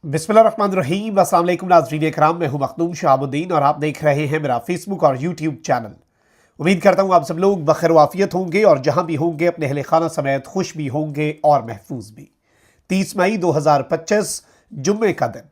बिस्मिल्लाहिर्रहमानिर्रहीम। अस्सलाम वालेकुम नाज़रीन इकराम, मैं हूं मखदूम शहाबुद्दीन और आप देख रहे हैं मेरा फेसबुक और यूट्यूब चैनल। उम्मीद करता हूं आप सब लोग बखैर वाफियत होंगे और जहां भी होंगे अपने अहले खाना समेत खुश भी होंगे और महफूज भी। 30 मई 2025 जुम्मे का दिन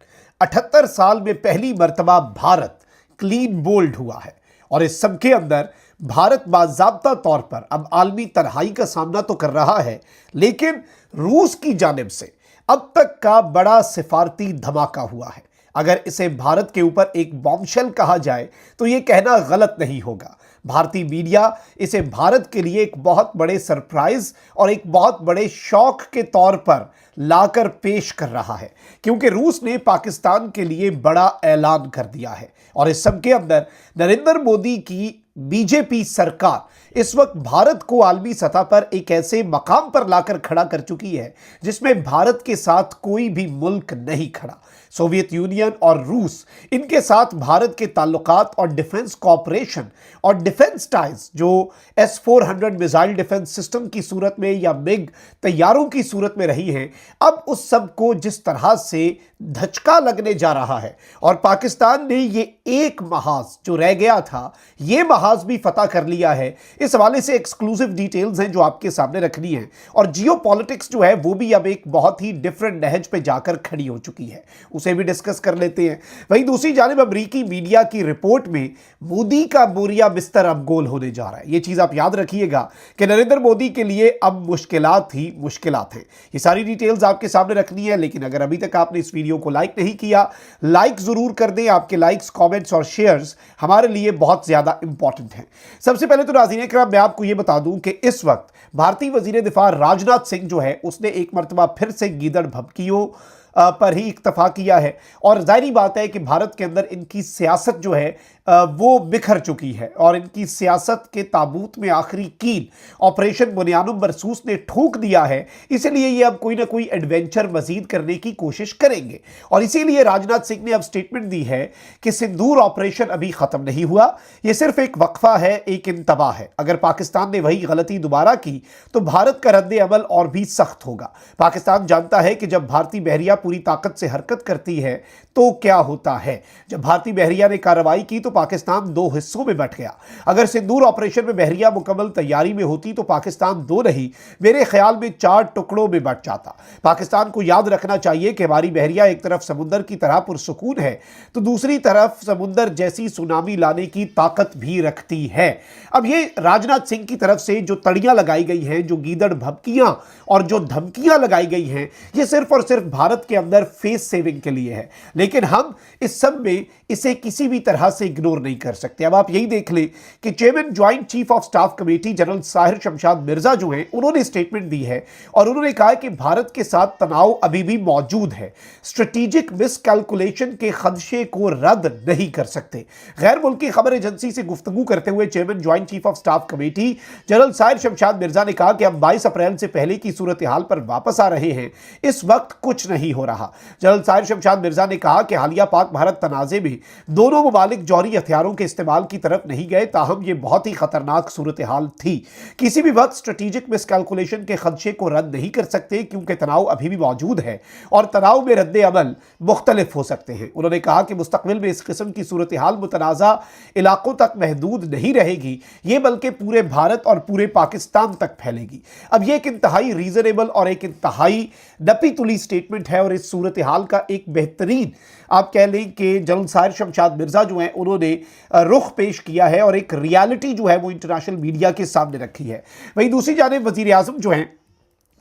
78 साल में पहली मरतबा भारत क्लीन बोल्ड हुआ है और इस सब के अंदर भारत बाज़ाब्ता तौर पर अब आलमी तन्हाई का सामना तो कर रहा है, लेकिन रूस की जानिब से अब तक का बड़ा सिफारती धमाका हुआ है। अगर इसे भारत के ऊपर एक बॉम्बशेल कहा जाए तो यह कहना गलत नहीं होगा। भारतीय मीडिया इसे भारत के लिए एक बहुत बड़े सरप्राइज और एक बहुत बड़े शौक के तौर पर लाकर पेश कर रहा है, क्योंकि रूस ने पाकिस्तान के लिए बड़ा ऐलान कर दिया है और इस सब के अंदर नरेंद्र मोदी की बीजेपी सरकार इस वक्त भारत को आलमी सतह पर एक ऐसे मकाम पर लाकर खड़ा कर चुकी है जिसमें भारत के साथ कोई भी मुल्क नहीं खड़ा। सोवियत यूनियन और रूस, इनके साथ भारत के ताल्लुकात और डिफेंस कॉपरेशन और डिफेंस टाइज जो S-400 मिसाइल डिफेंस सिस्टम की सूरत में या मिग तैयारों की सूरत में रही हैं, अब उस सब को जिस तरह से धचका लगने जा रहा है और पाकिस्तान ने ये एक महाज जो रह गया था ये महाज भी फतह कर लिया है। इस हवाले से एक्सक्लूसिव डिटेल्स हैं जो आपके सामने रखनी है और जियो पॉलिटिक्स जो है वो भी अब एक बहुत ही डिफरेंट नहज पे जाकर खड़ी हो चुकी है, उसे भी डिस्कस कर लेते हैं। वहीं दूसरी जानिब अमरीकी मीडिया की रिपोर्ट में मोदी का बोरिया बिस्तर अब गोल होने जा रहा है। ये चीज आप याद रखिएगा कि नरेंद्र मोदी के लिए अब मुश्किलात ही मुश्किलात हैं। ये सारी डिटेल्स आपके सामने रखनी है, लेकिन अगर अभी तक आपने इस वीडियो को लाइक नहीं किया, लाइक जरूर कर दें। आपके लाइक्स, कमेंट्स और शेयर्स हमारे लिए बहुत ज्यादा इंपॉर्टेंट हैं। सबसे पहले तो नाज़रीन इकराम मैं आपको यह बता दूं कि इस वक्त भारतीय वजीर दिफा राजनाथ सिंह जो है उसने एक मरतबा फिर से गीदड़ भभकियों पर ही इक्तफा किया है और जाहिर बात है कि भारत के अंदर इनकी सियासत जो है वो बिखर चुकी है और इनकी सियासत के ताबूत में आखिरी कील ऑपरेशन बुनियानुम बरसूस ने ठोक दिया है। इसलिए ये अब कोई ना कोई एडवेंचर मजीद करने की कोशिश करेंगे और इसीलिए राजनाथ सिंह ने अब स्टेटमेंट दी है कि सिंदूर ऑपरेशन अभी खत्म नहीं हुआ, यह सिर्फ एक वक्फा है, एक इंतबा है। अगर पाकिस्तान ने वही गलती दोबारा की तो भारत का रद्द अमल और भी सख्त होगा। पाकिस्तान जानता है कि जब भारतीय बहरिया पूरी ताकत से हरकत करती है तो क्या होता है। जब भारतीय बहरिया ने कार्रवाई की तो पाकिस्तान दो हिस्सों में बंट गया। अगर सिंदूर ऑपरेशन में बहरिया मुकम्मल तैयारी में होती तो पाकिस्तान दो नहीं, मेरे ख्याल में 4 टुकड़ों में बंट जाता। पाकिस्तान को याद रखना चाहिए कि हमारी बहरिया एक तरफ समुद्र की तरह पुरसुकून है तो दूसरी तरफ समुद्र जैसी सुनामी लाने की ताकत भी रखती है। अब ये राजनाथ सिंह की तरफ से जो तड़ियां लगाई गई हैं, जो गीदड़ भभकियां और जो धमकियां लगाई गई हैं, ये सिर्फ और सिर्फ भारत के अंदर फेस सेविंग के लिए है, लेकिन हम इस सब में इसे किसी भी तरह से इग्नोर नहीं कर सकते। अब आप यही देख लें कि chairman joint chief of staff committee general Sahir Shamshad Mirza जो हैं उन्होंने स्टेटमेंट दी है और उन्होंने कहा कि भारत के साथ तनाव अभी भी मौजूद है, स्ट्रेटेजिक मिसकैलकुलेशन के खदशे को रद्द नहीं कर सकते। गैर मुल्की खबर एजेंसी से गुफ्तगू करते हुए chairman joint chief of staff committee general Sahir Shamshad Mirza ने कहा कि हम 22 अप्रैल से पहले की सूरत हाल पर वापस आ रहे हैं, इस वक्त कुछ नहीं हो रहा। जनरल साहिर शमशाद मिर्जा ने कहा कि हालिया पाक भारत तनाज़े में दोनों मुमालिक जौहरी हथियारों के इस्तेमाल की तरफ नहीं गए, ताहम यह बहुत ही खतरनाक सूरत हाल थी। किसी भी वक्त स्ट्रेटेजिक मिसकैलकुलेशन के खदशे को रद्द नहीं कर सकते क्योंकि तनाव अभी भी मौजूद है और तनाव में रद्द अमल मुख्तलिफ हो सकते हैं। उन्होंने कहा कि मुस्तकबिल में इस किस्म की सूरत हाल मुतनाज़ा इलाकों तक महदूद नहीं रहेगी, ये बल्कि पूरे भारत और पूरे पाकिस्तान तक फैलेगी। अब यह एक इंतहाई रीजनेबल और एक इंतहाई नपी तुली स्टेटमेंट है और इस सूरत हाल का एक बेहतरीन आप कह लें कि जनरल साहिर शमशाद मिर्जा जो हैं उन्होंने रुख पेश किया है और एक रियलिटी जो है वो इंटरनेशनल मीडिया के सामने रखी है। वहीं दूसरी जानिब वजीर आज़म जो हैं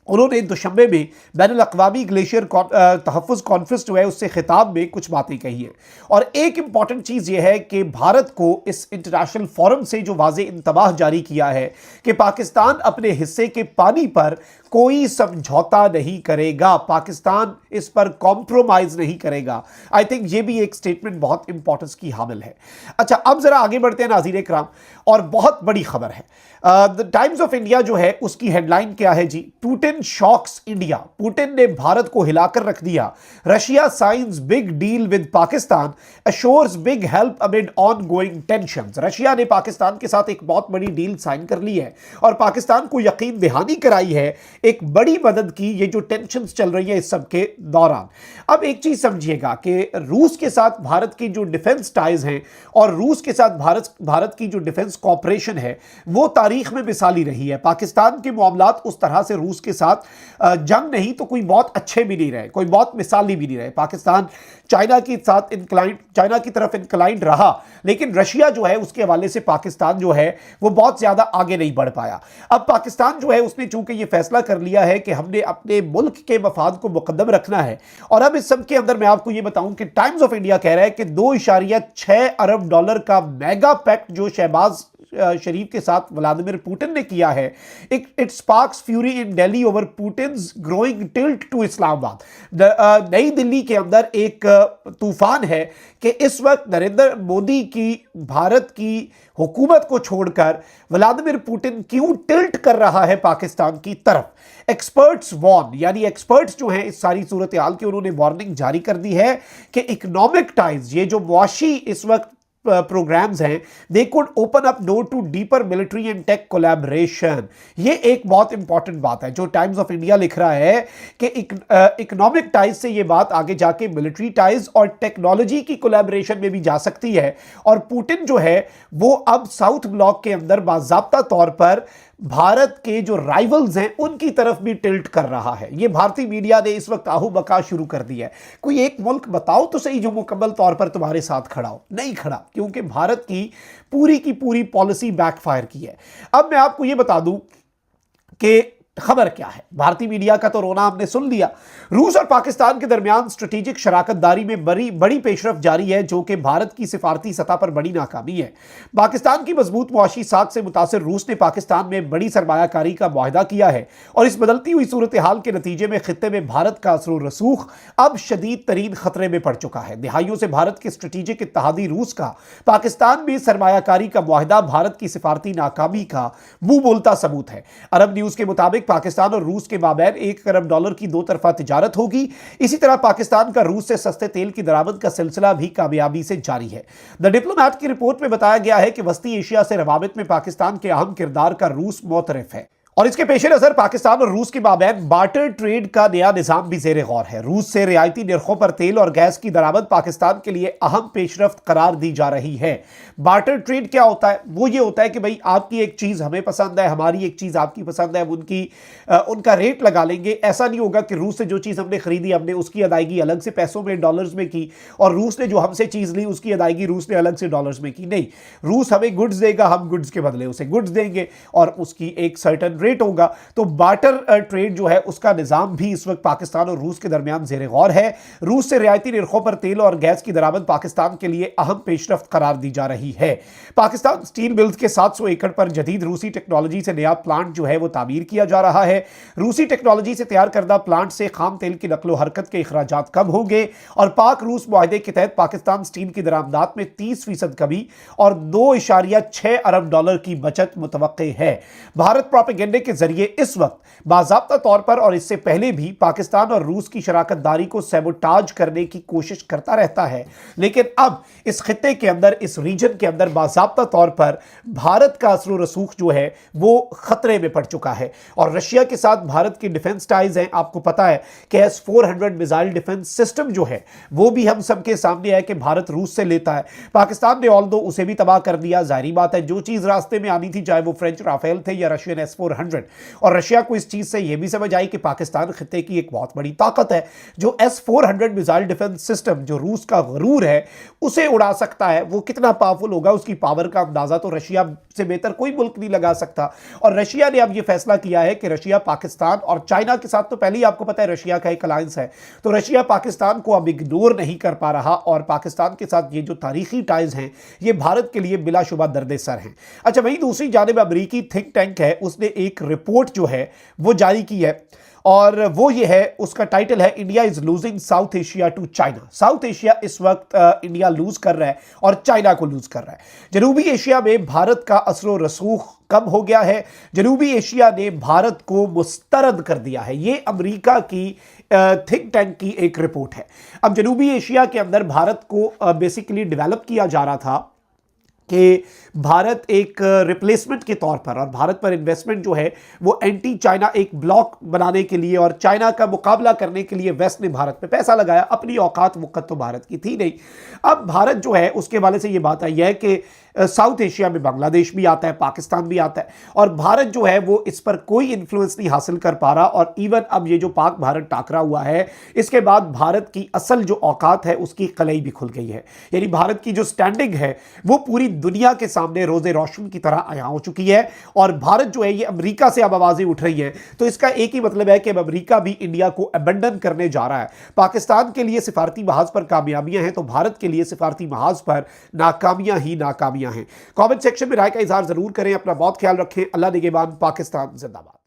उन्होंने दुशंबे में बैनुल अक़वामी ग्लेशियर तहफ़्फ़ुज़ कॉन्फ्रेंस जो है उससे खिताब में कुछ बातें कही हैं और एक इंपॉर्टेंट चीज़ यह है कि भारत को इस इंटरनेशनल फोरम से जो वाज़े इंतबाह जारी किया है कि पाकिस्तान अपने हिस्से के पानी पर कोई समझौता नहीं करेगा, पाकिस्तान इस पर कॉम्प्रोमाइज़ नहीं करेगा। आई थिंक ये भी एक स्टेटमेंट बहुत इंपॉर्टेंस की हामिल है। अच्छा, अब ज़रा आगे बढ़ते हैं नाज़रीन इकराम और बहुत बड़ी खबर है। द टाइम्स ऑफ इंडिया जो है उसकी हेडलाइन क्या है जी, पुतिन शॉक्स इंडिया। पुतिन ने भारत को हिलाकर रख दिया। Russia science big deal with Pakistan, assures big help amid ongoing tensions. Russia ने पाकिस्तान के साथ एक बहुत बड़ी डील साइन कर ली है और पाकिस्तान को यकीन दहानी कराई है एक बड़ी मदद की, ये जो टेंशन्स चल रही है इस सब के दौरान। अब एक चीज समझिएगा कि रूस के साथ भारत की जो डिफेंस टाइज हैं और रूस के साथ भारत की जो डिफेंस कॉपरेशन है वो तारीख में मिसाली रही है। पाकिस्तान के मामलात उस तरह से रूस के साथ जंग नहीं तो कोई बहुत अच्छे भी नहीं रहे, कोई बहुत मिसाली भी नहीं रहे। पाकिस्तान चाइना की तरफ इंक्लाइंड रहा, लेकिन रशिया जो है उसके हवाले से पाकिस्तान जो है वो बहुत ज्यादा आगे नहीं बढ़ पाया। अब पाकिस्तान जो है उसने चूंकि ये फैसला कर लिया है कि हमने अपने मुल्क के मफाद को मुकद्दम रखना है, और अब इस सब के अंदर मैं आपको ये बताऊं कि टाइम्स ऑफ इंडिया कह रहा है कि $2.6 अरब का मेगा पैक्ट जो शहबाज शरीफ के साथ व्लादिमीर पुतिन ने किया है, it sparks fury in Delhi over Putin's growing tilt to Islamabad. नई दिल्ली के अंदर एक तूफान है कि इस वक्त नरेंद्र मोदी की भारत की हुकूमत को छोड़कर व्लादिमीर पुतिन क्यों टिल्ट कर रहा है पाकिस्तान की तरफ। एक्सपर्ट्स वॉर्न, यानी एक्सपर्ट्स जो हैं इस सारी सूरत हाल की, उन्होंने वार्निंग जारी कर दी है कि इकोनॉमिक टाइज, ये जो मुआशी इस वक्त प्रोग्राम्स हैं, they could open up door to deeper military and tech collaboration. ये एक बहुत इंपॉर्टेंट बात है जो टाइम्स ऑफ इंडिया लिख रहा है कि इकोनॉमिक टाइज से ये बात आगे जाके मिलिट्री टाइज और टेक्नोलॉजी की कोलैबोरेशन में भी जा सकती है। और पुतिन जो है वो अब साउथ ब्लॉक के अंदर बाज़ाब्ता तौर पर भारत के जो राइवल्स हैं उनकी तरफ भी टिल्ट कर रहा है। ये भारतीय मीडिया ने इस वक्त आहू बका शुरू कर दी है। कोई एक मुल्क बताओ तो सही जो मुकम्मल तौर पर तुम्हारे साथ खड़ा हो, नहीं खड़ा, क्योंकि भारत की पूरी पॉलिसी बैकफायर की है। अब मैं आपको ये बता दूं कि खबर क्या है। भारतीय मीडिया का तो रोना हमने सुन लिया। रूस और पाकिस्तान के दरमियान स्ट्रेटेजिक शराकतदारी में बड़ी पेशरफ जारी है, जो कि भारत की सिफारती सतह पर बड़ी नाकामी है। पाकिस्तान की मजबूत मुआशी साख से मुतासिर रूस ने पाकिस्तान में बड़ी सरमायाकारी का मुआहदा किया है, और इस बदलती हुई सूरत हाल के नतीजे में खित्ते में भारत का असर रसूख अब शदीद तरीन खतरे में पड़ चुका है। दिहाइयों से भारत के स्ट्रेटेजिक इत्तेहादी रूस का पाकिस्तान में सरमायाकारी का मुआहदा भारत की सिफारती नाकामी का मुंह बोलता सबूत है। अरब न्यूज के मुताबिक पाकिस्तान और रूस के माबैन $1 अरब की दो तरफा तिजारत होगी। इसी तरह पाकिस्तान का रूस से सस्ते तेल की दरामद का सिलसिला भी कामयाबी से जारी है। द डिप्लोमैट की रिपोर्ट में बताया गया है कि वस्ती एशिया से रवाबित में पाकिस्तान के अहम किरदार का रूस मोतरफ है, और इसके पेश नजर पाकिस्तान और रूस के माबैन बार्टर ट्रेड का नया निजाम भी जेर गौर है। रूस से रियायती निर्खों पर तेल और गैस की दरामद पाकिस्तान के लिए अहम पेशरफ्त करार दी जा रही है। बार्टर ट्रेड क्या होता है? वो ये होता है कि भाई आपकी एक चीज हमें पसंद है, हमारी एक चीज आपकी पसंद है, उनका रेट लगा लेंगे। ऐसा नहीं होगा कि रूस से जो चीज हमने खरीदी हमने उसकी अदायगी अलग से पैसों में डॉलर्स में की, और रूस ने जो हमसे चीज ली उसकी अदायगी रूस ने अलग से डॉलर्स में की। नहीं, रूस हमें गुड्स देगा, हम गुड्स के बदले उसे गुड्स देंगे, और उसकी एक सर्टेन रेट होगा। तो बार्टर ट्रेड जो है उसका निजाम भी इस वक्त पाकिस्तान और रूस के दरमियान जेर गौर है। रूस से रियायती निर्खों पर तेल और गैस की दरामद पाकिस्तान के लिए अहम पेशरफ्त करार दी जा रही है। पाकिस्तान स्टील मिल्स के 700 एकड़ पर जदीद रूसी टेक्नोलॉजी से नया प्लांट जो है वो तामीर किया जा रहा है। रूसी टेक्नोलॉजी से तैयार करदा प्लांट से खाम तेल की नकलो हरकत के अखराजात कम होंगे, और पाक रूस मुआहदे के तहत पाकिस्तान स्टील की दरामदात में 30% कमी और $2.6 अरब की बचत मुतवक्के है। भारत प्रोपेगेंडे के जरिए इस वक्त बाज़ाब्ता तौर पर और इससे पहले भी पाकिस्तान और रूस की शराकत दारी को सैबोटाज करने की कोशिश करता रहता है, लेकिन अब इस खित्ते के अंदर, इस रीजन के अंदर बाज़ाब्ता तौर पर भारत का असर रसूख जो है वो खतरे में पड़ चुका है। और रशिया के साथ भारत की डिफेंस टाइज हैं। आपको पता है कि S-400 मिसाइल डिफेंस सिस्टम जो है वो भी हम सबके सामने है कि भारत रूस से लेता है। पाकिस्तान ने ऑल्दो उसे भी तबाह कर दिया। जाहिर बात है जो चीज रास्ते में आनी थी, चाहे वो फ्रेंच राफेल थे या रशियन S-400, और रशिया को इस चीज से यह भी समझ आई कि पाकिस्तान खित्ते की एक बहुत बड़ी ताकत है। जो S-400 मिसाइल डिफेंस सिस्टम जो रूस का गरूर है उसे उड़ा सकता है, वो कितना पावरफुल होगा उसकी पावर का अंदाजा तो रशिया से बेहतर कोई मुल्क नहीं लगा सकता। और रशिया ने अब यह फैसला किया है कि रशिया पाकिस्तान और चाइना के साथ, तो पहले ही आपको पता है रशिया का एक अलायंस है, तो रशिया पाकिस्तान को अब इग्नोर नहीं कर पा रहा, और पाकिस्तान के साथ ये जो तारीखी टाइज हैं ये भारत के लिए बिलाशुबा दर्द सर हैं। अच्छा, वहीं दूसरी जानिब अमेरिकी थिंक टैंक है, उसने एक रिपोर्ट जो है वो जारी की है, और वो ये है, उसका टाइटल है India is losing South Asia to China. South Asia इस वक्त इंडिया लूज कर रहा है और चाइना को लूज कर रहा है। जनूबी एशिया में भारत का असर रसूख कम हो गया है। जनूबी एशिया ने भारत को मुस्तरद कर दिया है। ये अमेरिका की थिंक टैंक की एक रिपोर्ट है। अब जनूबी एशिया के अंदर भारत को बेसिकली डेवलप किया जा रहा था कि भारत एक रिप्लेसमेंट के तौर पर और भारत पर इन्वेस्टमेंट जो है वो एंटी चाइना एक ब्लॉक बनाने के लिए और चाइना का मुकाबला करने के लिए वेस्ट ने भारत पे पैसा लगाया। अपनी औकात वक्त तो भारत की थी नहीं। अब भारत जो है उसके वाले से ये बात आई है कि साउथ एशिया में बांग्लादेश भी आता है, पाकिस्तान भी आता है और भारत जो है वो इस पर कोई इन्फ्लुएंस नहीं हासिल कर पा रहा। और इवन अब ये जो पाक भारत टाकरा हुआ है इसके बाद भारत की असल जो औकात है उसकी कलई भी खुल गई है। यानी भारत की जो स्टैंडिंग है वो पूरी दुनिया के सामने रोजे रोशन की तरह आया हो चुकी है और भारत जो है ये अमेरिका से अब आवाजें उठ रही हैं। तो इसका एक ही मतलब है कि अब अमेरिका भी इंडिया को अबेंडन करने जा रहा है। पाकिस्तान के लिए सिफारती महाज पर कामयाबियां हैं तो भारत के लिए सिफारती महाज पर नाकामियां ही नाकामियां हैं। कमेंट सेक्शन में राय का इजहार जरूर करें। अपना बहुत ख्याल रखें। अल्लाह निगहबान। पाकिस्तान जिंदाबाद।